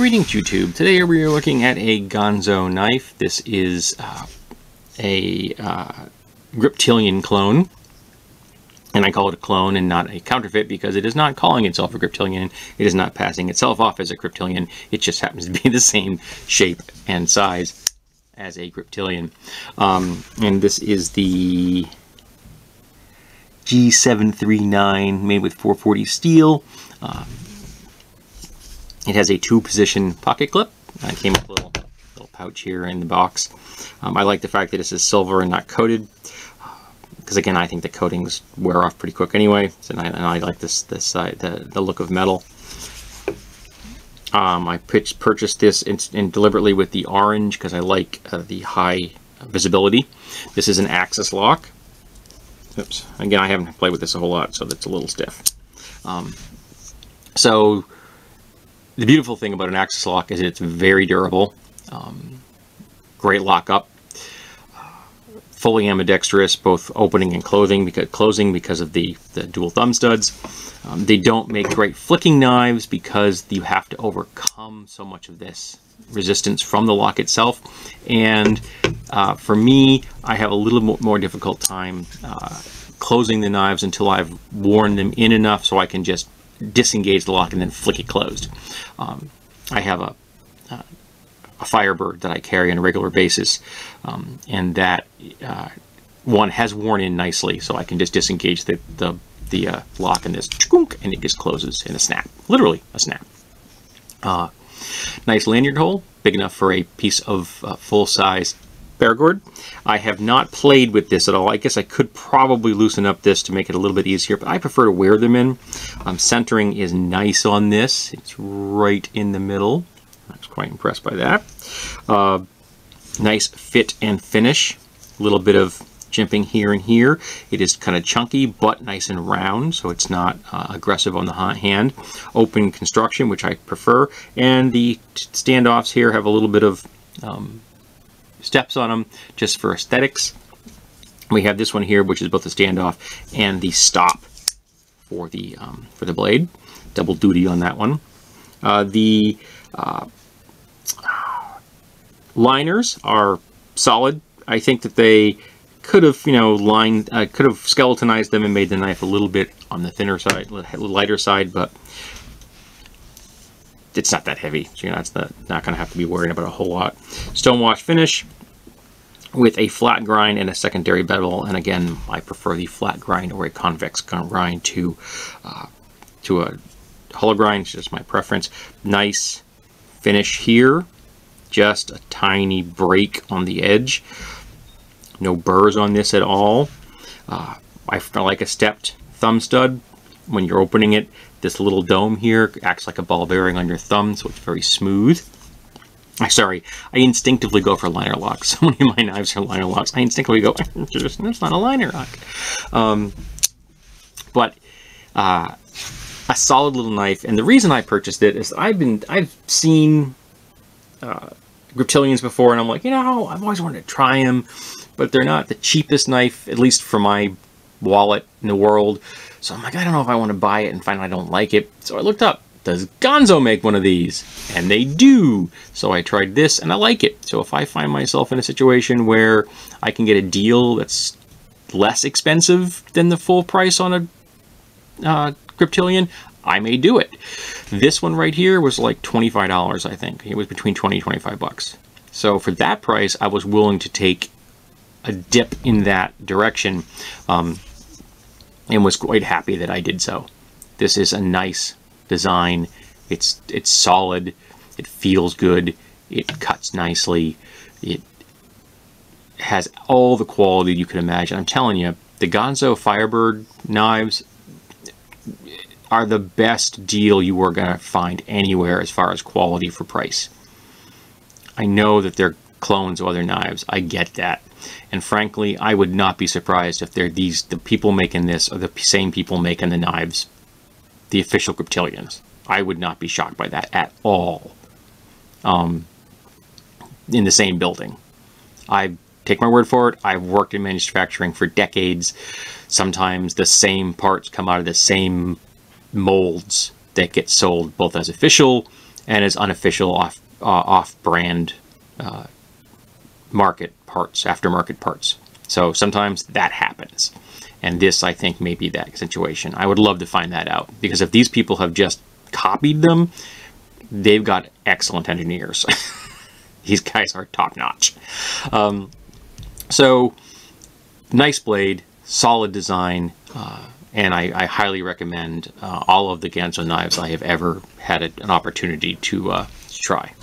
Greetings YouTube. Today we are looking at a Ganzo knife. This is a Griptilian clone. And I call it a clone and not a counterfeit because it is not calling itself a Griptilian. It is not passing itself off as a Griptilian. It just happens to be the same shape and size as a Griptilian. And this is the G739 made with 440 steel. It has a 2-position pocket clip. It came with a little pouch here in the box. I like the fact that this is silver and not coated, because again, I think the coatings wear off pretty quick anyway. And I like the look of metal. I purchased this in deliberately with the orange because I like the high visibility. This is an axis lock. Oops. Again, I haven't played with this a whole lot, so that's a little stiff. So the beautiful thing about an axis lock is it's very durable, great lockup, fully ambidextrous, both opening and closing because of the dual thumb studs. They don't make great flicking knives because you have to overcome so much of this resistance from the lock itself. And for me, I have a little more difficult time closing the knives until I've worn them in enough so I can just disengage the lock and then flick it closed. I have a Firebird that I carry on a regular basis, and that one has worn in nicely, so I can just disengage the lock and this, and it just closes in a snap, literally a snap. Nice lanyard hole, big enough for a piece of full-size paracord. I have not played with this at all. I guess I could probably loosen up this to make it a little bit easier, but I prefer to wear them in. Centering is nice on this. It's right in the middle. I was quite impressed by that. Nice fit and finish. A little bit of jimping here and here. It is kind of chunky, but nice and round, so it's not aggressive on the hand. Open construction, which I prefer. And the standoffs here have a little bit of steps on them just for aesthetics. We have this one here, which is both the standoff and the stop for the blade. Double duty on that one. The liners are solid. I think that they could have, could have skeletonized them and made the knife a little bit on the thinner side, a little lighter side, but it's not that heavy, so you're not going to have to be worrying about a whole lot. Stonewash finish with a flat grind and a secondary bevel, and again, I prefer the flat grind or a convex grind to a hollow grind. It's just my preference. Nice finish here, just a tiny break on the edge. No burrs on this at all. I like a stepped thumb stud. When you're opening it, this little dome here acts like a ball bearing on your thumb, so it's very smooth. I instinctively go for liner locks. So many of my knives are liner locks. I instinctively go, that's not a liner lock. But a solid little knife, and the reason I purchased it is I've seen Griptilians before, and I'm like, I've always wanted to try them, but they're not the cheapest knife, at least for my wallet in the world. So I'm like, I don't know if I want to buy it, and finally I don't like it. So I looked up, does Ganzo make one of these? And they do. So I tried this, and I like it. So if I find myself in a situation where I can get a deal that's less expensive than the full price on a Griptilian, I may do it. This one right here was like $25, I think. It was between 20 and 25 bucks. So for that price, I was willing to take a dip in that direction, and was quite happy that I did so. This is a nice design. It's solid. It feels good. It cuts nicely. It has all the quality you could imagine. I'm telling you, the Ganzo Firebird knives are the best deal you are going to find anywhere as far as quality for price. I know that they're clones of other knives. I get that. And frankly, I would not be surprised if the people making this are the same people making the knives, the official Griptilians. I would not be shocked by that at all. In the same building. I take my word for it. I've worked in manufacturing for decades. Sometimes the same parts come out of the same molds that get sold both as official and is unofficial off-brand aftermarket parts. So sometimes that happens. And this, I think, may be that situation. I would love to find that out, because if these people have just copied them, they've got excellent engineers. These guys are top-notch. So, nice blade, solid design, and I highly recommend all of the Ganzo knives I have ever had an opportunity to try.